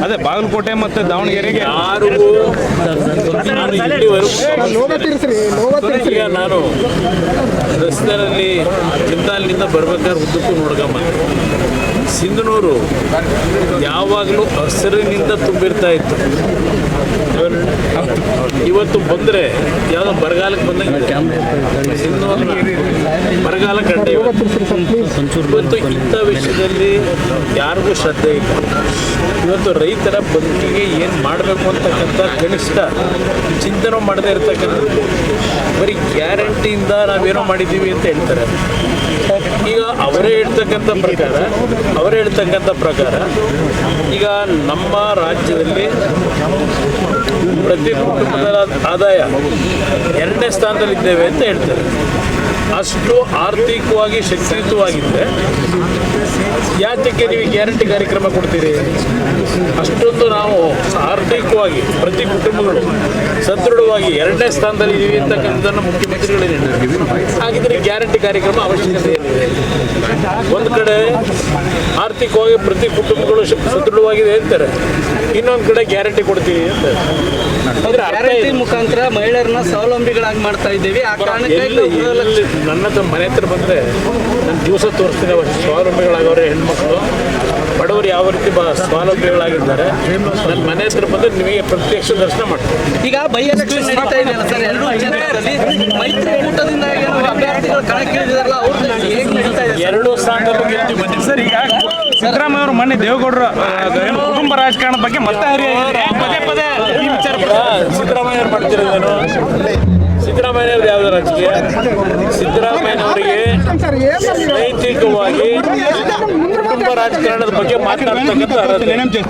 ಅದೇ ಬಾಗಲಕೋಟೆ ಮತ್ತು ದಾವಣಗೆರೆಗೆ ಯಾರಿಗೂ ಈಗ ನಾನು ರಸ್ತೆಯಲ್ಲಿ ಜಿಂದಾಲ್ನಿಂದ ಬರ್ಬೇಕಾದ್ರೆ ಉದ್ದಕ್ಕೂ ನೋಡ್ಕೊಂಬಂದೆ. ಸಿಂಧನೂರು ಯಾವಾಗಲೂ ಹಸಿರಿನಿಂದ ತುಂಬಿರ್ತಾ ಇತ್ತು. ಇವತ್ತು ಬಂದರೆ ಯಾವುದೋ ಬರಗಾಲಕ್ಕೆ ಬಂದಂಗೆ ಸಿಂಧನೂರಿನ ಬರಗಾಲ ಕಂಡ ಇವತ್ತು ಇಂಥ ವಿಷಯದಲ್ಲಿ ಯಾರಿಗೂ ಶ್ರದ್ಧೆ ಇಲ್ಲ. ಇವತ್ತು ರೈತರ ಬದುಕಿಗೆ ಏನು ಮಾಡಬೇಕು ಅಂತಕ್ಕಂಥ ಕನಿಷ್ಠ ಚಿಂತನೆ ಮಾಡದೇ ಇರ್ತಕ್ಕಂಥದ್ದು ಬರೀ ಗ್ಯಾರಂಟಿಯಿಂದ ನಾವೇನೋ ಮಾಡಿದ್ದೀವಿ ಅಂತ ಹೇಳ್ತಾರೆ. ಈಗ ಅವರೇ ಹೇಳ್ತಕ್ಕಂಥ ಪ್ರಕಾರ ಈಗ ನಮ್ಮ ರಾಜ್ಯದಲ್ಲಿ ಪ್ರತಿ ಕುಟುಂಬದ ಆದಾಯ 2ನೇ ಸ್ಥಾನದಲ್ಲಿದ್ದೇವೆ ಅಂತ ಹೇಳ್ತಾರೆ. ಅಷ್ಟು ಆರ್ಥಿಕವಾಗಿ ಶಕ್ತಿಯುತವಾಗಿದ್ದರೆ ಯಾತಕ್ಕೆ ನೀವು ಗ್ಯಾರಂಟಿ ಕಾರ್ಯಕ್ರಮ ಕೊಡ್ತೀರಿ? ಅಷ್ಟೊಂದು ನಾವು ಆರ್ಥಿಕವಾಗಿ ಪ್ರತಿ ಕುಟುಂಬಗಳು ಸದೃಢವಾಗಿ 2ನೇ ಸ್ಥಾನದಲ್ಲಿ ಇದ್ದೀವಿ ಅಂತಕ್ಕಂಥದ್ದನ್ನು ಮುಖ್ಯಮಂತ್ರಿಗಳೇ ಹೇಳಿದ್ದಾರೆ. ಹಾಗಿದ್ರೆ ಗ್ಯಾರಂಟಿ ಕಾರ್ಯಕ್ರಮ ಅವಶ್ಯಕತೆ ಏನಿದೆ? ಒಂದು ಕಡೆ ಆರ್ಥಿಕವಾಗಿ ಪ್ರತಿ ಕುಟುಂಬಗಳು ಸದೃಢವಾಗಿದೆ ಅಂತಾರೆ, ಇನ್ನೊಂದು ಕಡೆ ಗ್ಯಾರಂಟಿ ಕೊಡ್ತೀವಿ ಅಂತ. ಗ್ಯಾರಂಟಿ ಮುಖಾಂತರ ಮಹಿಳೆಯರನ್ನ ಸ್ವಾವಲಂಬಿಗಳಾಗಿ ಮಾಡ್ತಾ ಇದ್ದೀವಿ. ಆ ಕಾರಣಕ್ಕೆ ನನ್ನ ಮನೆ ಹತ್ರ ಬಂದರೆ ನಾನು ದಿವಸ ತೋರಿಸ್ತೀನಿ ಅವರು ಸ್ವಾವಲಂಬಿಗಳಾಗವ್ರೆ. ಹೆಣ್ಮಕ್ಳು ಬಡವರು ಯಾವ ರೀತಿ ಸ್ವಾವಲಂಬಿಗಳಾಗಿದ್ದಾರೆ ನನ್ನ ಮನೆ ಹತ್ರ ಬಂದರೆ ನಿಮಗೆ ಪ್ರತ್ಯಕ್ಷ ದರ್ಶನ ಮಾಡ್ತೀನಿ. ಈಗ ಬೈ ಎಲೆಕ್ಷನ್ ನಡೀತಾ ಇದೆಯಲ್ಲ ಸರ್, ಎಲ್ಲರೂ ಕ್ಷೇತ್ರದಲ್ಲಿ ಮೈತ್ರಿಕೂಟದಿಂದ ಏನು ಅಭ್ಯರ್ಥಿಗಳು ಕಣಕ್ಕಿಳಿದಿದಾರಲ್ಲ, ಅವ್ರು ಹೇಗೆ ನಡೀತಾ ಇದೆ? 2 ಸ್ಥಾನದಲ್ಲೂ ಗೆಲ್ತೀವಿ ಬಂದಿದೆ ಸರ್. ಈಗ ಸಿದ್ದರಾಮಯ್ಯ ಅವರು ಮೊನ್ನೆ ದೇವೇಗೌಡರ ಕುಟುಂಬ ರಾಜಕಾರಣದ ಬಗ್ಗೆ ಮತ್ತೆ ಪದೇ ಪದೇ ಈ ವಿಚಾರ ಸಿದ್ದರಾಮಯ್ಯ ಅವ್ರು ಮಾಡ್ತಿರೋದೇನು? ಸಿದ್ದರಾಮಯ್ಯವ್ರು ಯಾವ್ದು ರಾಜಕೀಯ? ಸಿದ್ದರಾಮಯ್ಯನವರಿಗೆ ನೈತಿಕವಾಗಿ ಕುಟುಂಬ ರಾಜಕಾರಣದ ಬಗ್ಗೆ ಮಾತನಾಡ್ತಕ್ಕಂಥ